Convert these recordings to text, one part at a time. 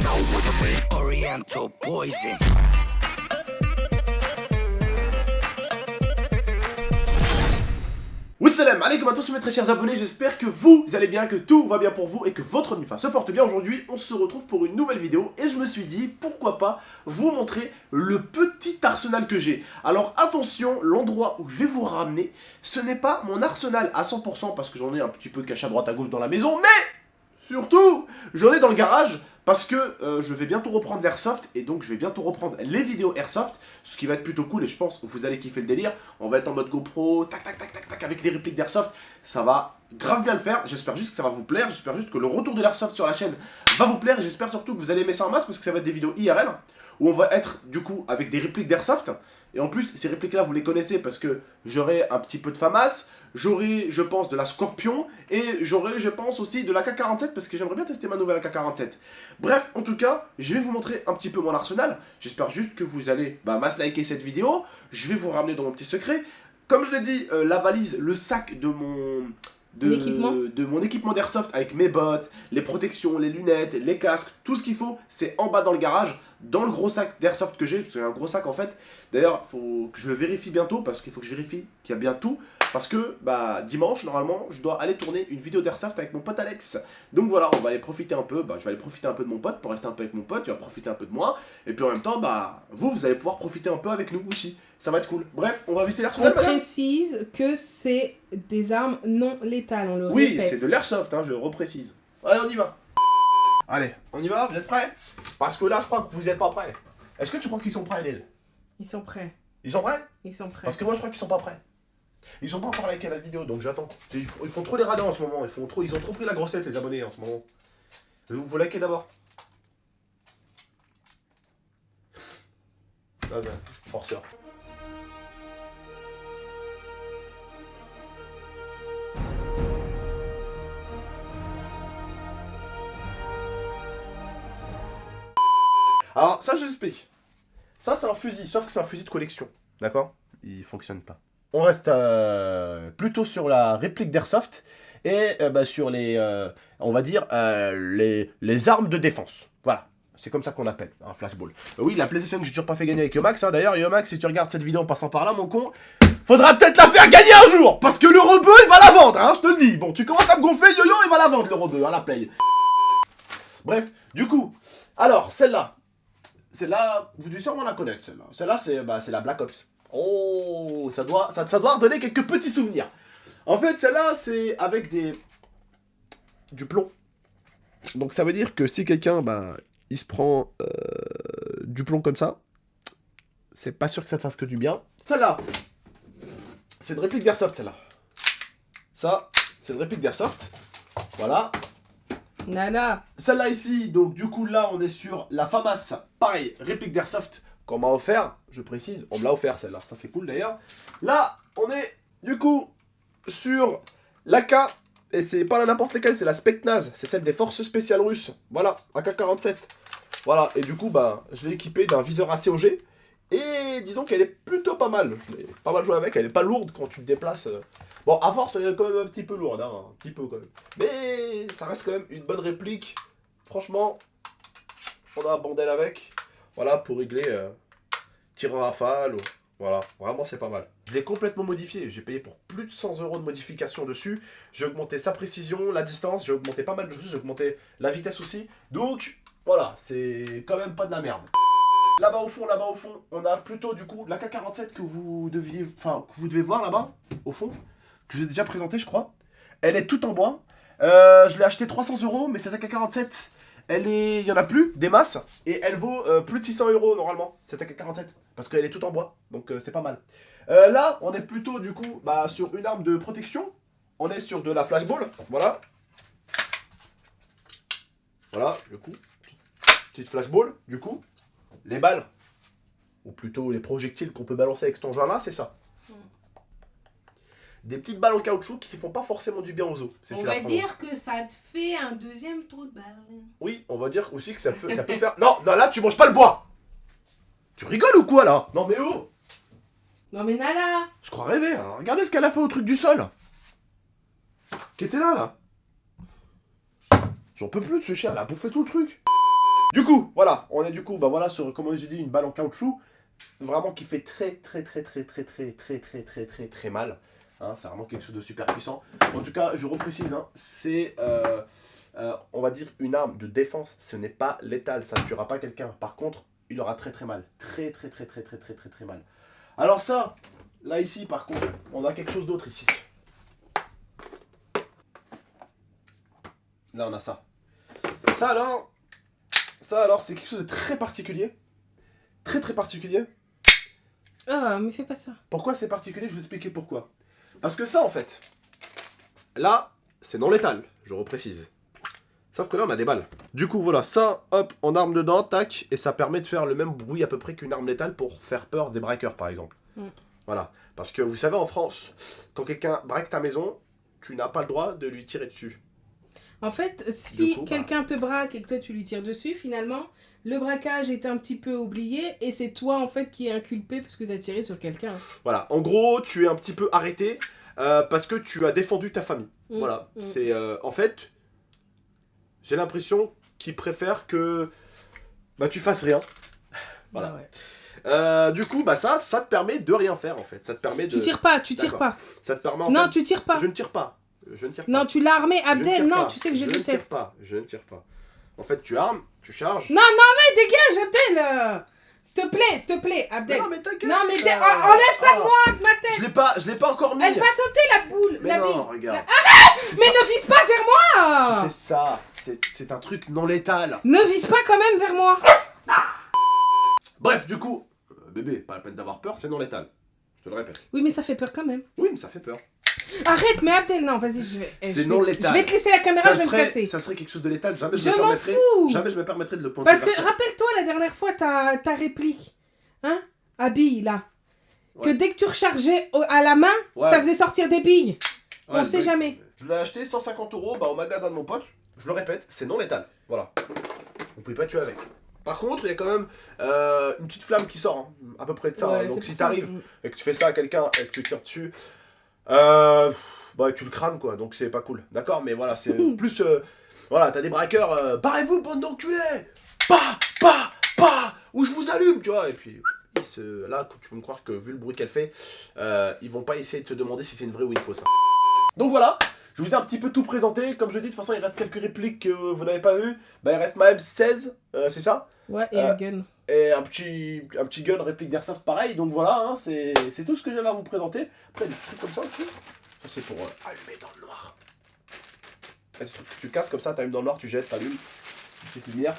know what I mean. Oriental poison. Wassalam alaikum à tous mes très chers abonnés, j'espère que vous allez bien, que tout va bien pour vous et que votre nuit se porte bien. Aujourd'hui on se retrouve pour une nouvelle vidéo et je me suis dit pourquoi pas vous montrer le petit arsenal que j'ai. Alors attention, l'endroit où je vais vous ramener, ce n'est pas mon arsenal à 100% parce que j'en ai un petit peu caché à droite à gauche dans la maison, mais surtout j'en ai dans le garage parce que je vais bientôt reprendre l'Airsoft et donc je vais bientôt reprendre les vidéos Airsoft, ce qui va être plutôt cool et je pense que vous allez kiffer le délire. On va être en mode GoPro, tac tac tac tac tac avec les répliques d'Airsoft, ça va grave bien le faire, j'espère juste que ça va vous plaire, j'espère juste que le retour de l'Airsoft sur la chaîne va vous plaire et j'espère surtout que vous allez aimer ça en masse parce que ça va être des vidéos IRL où on va être du coup avec des répliques d'Airsoft et en plus ces répliques là vous les connaissez parce que j'aurai un petit peu de FAMAS, j'aurai je pense de la Scorpion et j'aurai je pense aussi de l'AK-47 parce que j'aimerais bien tester ma nouvelle AK-47. Bref, en tout cas, je vais vous montrer un petit peu mon arsenal. J'espère juste que vous allez mass liker cette vidéo. Je vais vous ramener dans mon petit secret. Comme je l'ai dit, la valise, le sac de mon... de mon équipement d'airsoft avec mes bottes, les protections, les lunettes, les casques, tout ce qu'il faut, c'est en bas dans le garage, dans le gros sac d'airsoft que j'ai, parce que c'est un gros sac en fait. D'ailleurs, il faut que je le vérifie bientôt, parce qu'il faut que je vérifie qu'il y a bien tout, parce que dimanche, normalement, je dois aller tourner une vidéo d'airsoft avec mon pote Alex. Donc voilà, on va aller profiter un peu, je vais aller profiter un peu de mon pote, pour rester un peu avec mon pote, il va profiter un peu de moi, et puis en même temps, vous allez pouvoir profiter un peu avec nous aussi. Ça va être cool. Bref, on va visiter l'arsenal. On précise que c'est des armes non létales, on le répète. Oui, c'est de l'airsoft, je reprécise. Allez, on y va. Allez, on y va, vous êtes prêts? Parce que là, je crois que vous n'êtes pas prêts. Est-ce que tu crois qu'ils sont prêts, Lille? Ils sont prêts. Ils sont prêts? Ils sont prêts. Parce que moi, je crois qu'ils sont pas prêts. Ils sont pas encore liké la vidéo, donc j'attends. Ils font trop les radins en ce moment, ils ont trop pris la grosse tête, les abonnés, en ce moment. Vous likez d'abord. Ah ben, forceur. Alors, ça, je l'explique. Ça, c'est un fusil, sauf que c'est un fusil de collection. D'accord? Il fonctionne pas. On reste plutôt sur la réplique d'Airsoft et sur les, on va dire, les armes de défense. Voilà. C'est comme ça qu'on appelle un flashball. Oui, la PlayStation que j'ai toujours pas fait gagner avec Yomax. D'ailleurs, Yomax, si tu regardes cette vidéo en passant par là, mon con, faudra peut-être la faire gagner un jour. Parce que le rebeu, il va la vendre, je te le dis. Bon, tu commences à me gonfler, yo-yo, il va la vendre, le rebeu, la play. Bref, du coup, alors, celle-là, vous devez sûrement la connaître, celle-là. Celle-là, c'est la Black Ops. Oh, ça doit redonner quelques petits souvenirs. En fait, celle-là, c'est avec du plomb. Donc ça veut dire que si quelqu'un, il se prend du plomb comme ça, c'est pas sûr que ça te fasse que du bien. Celle-là, c'est une réplique d'Airsoft, celle-là. Ça, c'est une réplique d'Airsoft. Voilà. Nala. Celle-là ici, donc du coup là on est sur la FAMAS, pareil, réplique d'Airsoft qu'on m'a offert, je précise, on me l'a offert celle-là, ça c'est cool d'ailleurs. Là on est du coup sur l'AK, et c'est pas n'importe laquelle, c'est la Specnaz, c'est celle des forces spéciales russes, voilà, AK-47. Voilà, et du coup je l'ai équipée d'un viseur ACOG, et disons qu'elle est plutôt pas mal, je l'ai pas mal joué avec, elle est pas lourde quand tu te déplaces. Bon, à force, elle est quand même un petit peu lourde, un petit peu quand même. Mais ça reste quand même une bonne réplique. Franchement, on a un bandel avec. Voilà, pour régler tir en rafale. Voilà, vraiment c'est pas mal. Je l'ai complètement modifié. J'ai payé pour plus de 100 € de modification dessus. J'ai augmenté sa précision, la distance. J'ai augmenté pas mal de choses. J'ai augmenté la vitesse aussi. Donc, voilà, c'est quand même pas de la merde. Là-bas au fond, on a plutôt du coup la K-47 que vous devez voir là-bas, au fond. Que je vous ai déjà présenté, je crois. Elle est toute en bois. Je l'ai acheté 300 €, mais cette AK-47, il y en a plus, des masses, et elle vaut plus de 600 € normalement, cette AK-47, parce qu'elle est toute en bois, donc c'est pas mal. Là, on est plutôt du coup sur une arme de protection. On est sur de la flashball, voilà. Voilà, du coup, petite flashball, du coup. Les balles, ou plutôt les projectiles qu'on peut balancer avec cet engin-là, c'est ça. Des petites balles en caoutchouc qui font pas forcément du bien aux os. On va dire que ça te fait un deuxième trou de balle. Oui, on va dire aussi que ça peut faire... Non, là, tu manges pas le bois. Tu rigoles ou quoi, là? Non, mais oh. Non, mais Nala. Je crois rêver, hein. Regardez ce qu'elle a fait au truc du sol. Qui était là. J'en peux plus de ce chien, elle a bouffé tout le truc. Du coup, voilà, on est du coup, bah voilà, sur, comme j'ai dit, une balle en caoutchouc, vraiment qui fait très mal. Hein, c'est vraiment quelque chose de super puissant. En tout cas, je reprécise, hein, c'est, on va dire, une arme de défense. Ce n'est pas létal, ça ne tuera pas quelqu'un. Par contre, il aura très mal. Très mal. Alors ça, là ici, par contre, on a quelque chose d'autre ici. Là, on a ça. Ça alors, c'est quelque chose de très particulier. Très particulier. Ah, mais fais pas ça. Pourquoi c'est particulier? Je vais vous expliquer pourquoi. Parce que ça, en fait, là, c'est non létal, je reprécise. Sauf que là, on a des balles. Du coup, voilà, ça, hop, on arme dedans, tac, et ça permet de faire le même bruit à peu près qu'une arme létale pour faire peur des braqueurs, par exemple. Voilà. Parce que vous savez, en France, quand quelqu'un braque ta maison, tu n'as pas le droit de lui tirer dessus. En fait, si quelqu'un te braque et que toi tu lui tires dessus, finalement, le braquage est un petit peu oublié et c'est toi en fait qui est inculpé parce que tu as tiré sur quelqu'un. Voilà, en gros, tu es un petit peu arrêté parce que tu as défendu ta famille. Voilà, c'est en fait, j'ai l'impression qu'ils préfèrent que bah, tu fasses rien. Voilà. Ouais. Du coup, bah ça te permet de rien faire en fait. Ça te permet de. Tu tires pas, tu tires pas. Ça te permet. Non, fait... tu tires pas. Je ne tire pas. Je ne tire pas. Non, tu l'as armé, Abdel. Non, tu sais que je déteste. Je ne tire pas. En fait, tu armes, tu charges. Non, mais dégage, Abdel. S'il te plaît, Abdel. Mais non, mais t'inquiète. Non, mais enlève ça de moi, avec ma tête. Je l'ai pas encore mis. Elle va sauter la boule, mais la non, bille. Regarde. Arrête. Mais ne vise pas vers moi. Tu fais ça. C'est un truc non létal. Ne vise pas quand même vers moi. Bref, du coup, bébé, pas la peine d'avoir peur, c'est non létal. Je te le répète. Oui, mais ça fait peur quand même. Oui, mais ça fait peur. Arrête, mais Abdel, non, vas-y, je vais. C'est non létal. Je vais te laisser la caméra, je vais me casser. Ça serait quelque chose de létal, jamais Je m'en fous. Jamais je me permettrais de le pointer. Parce que, rappelle-toi la dernière fois, ta réplique, hein, à billes, là. Ouais. Que dès que tu rechargeais à la main, ça faisait sortir des billes. Ouais, on sait jamais. Je l'ai acheté 150 € bah, au magasin de mon pote. Je le répète, c'est non létal. Voilà. Vous pouvez pas tuer avec. Par contre, il y a quand même une petite flamme qui sort, hein, à peu près de ça. Ouais, hein. Donc si t'arrives et que tu fais ça à quelqu'un et que tu tires dessus, bah tu le crames quoi, donc c'est pas cool. D'accord, mais voilà, c'est plus... voilà, t'as des braqueurs, barrez-vous bande d'enculés. Ou je vous allume, tu vois, et puis... Là, tu peux me croire que vu le bruit qu'elle fait, ils vont pas essayer de se demander si c'est une vraie ou une fausse. Donc voilà, je vous ai un petit peu tout présenté. Comme je dis, de toute façon, il reste quelques répliques que vous n'avez pas vues. Bah, il reste ma M16, c'est ça? Ouais, et un gun. Et un petit gun réplique d'Airsoft pareil. Donc voilà, hein, c'est tout ce que j'avais à vous présenter. Après, des trucs comme ça aussi. Ça, c'est pour allumer dans le noir. Tu casses comme ça, t'allumes dans le noir, tu jettes, t'allumes. Petite lumière.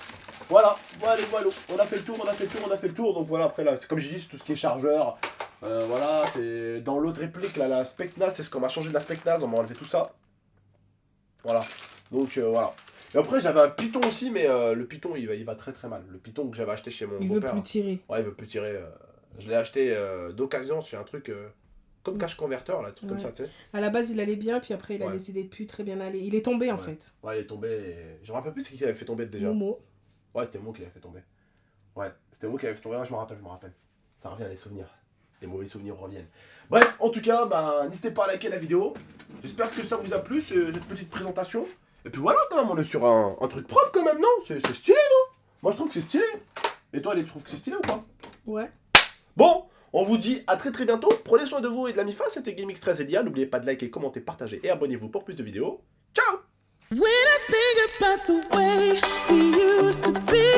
Voilà. On a fait le tour. Donc voilà, après là, comme j'ai dit, c'est tout ce qui est chargeur. Voilà, c'est dans l'autre réplique, là, la Specnaz, c'est ce qu'on m'a changé de la Specnaz, on m'a enlevé tout ça. Voilà. Donc voilà. Et après, j'avais un Python aussi, mais le Python, il va très mal. Le Python que j'avais acheté chez mon beau-père. Il veut plus tirer. Ouais, il veut plus tirer. Je l'ai acheté d'occasion sur un truc comme cache converteur, là, truc comme ça, tu sais. À la base, il allait bien, puis après, il a décidé de plus très bien aller. Il est tombé en fait. Ouais, il est tombé. Je me rappelle plus c'est qui avait fait tomber déjà. Momo. Ouais, c'était moi qui l'avait fait tomber. Ouais, c'était moi qui l'avait fait tomber. Ouais, je me rappelle. Ça revient, les souvenirs. Les mauvais souvenirs reviennent. Bref, en tout cas, bah, n'hésitez pas à liker la vidéo. J'espère que ça vous a plu, cette petite présentation. Et puis voilà, quand même, on est sur un truc propre quand même, non? C'est stylé, non? Moi, je trouve que c'est stylé. Et toi, tu trouves que c'est stylé ou pas? Ouais. Bon, on vous dit à très bientôt. Prenez soin de vous et de la MIFA. C'était GameX13 Elia. N'oubliez pas de liker, commenter, partager et abonnez-vous pour plus de vidéos. Ciao! When I think about the way we used to be.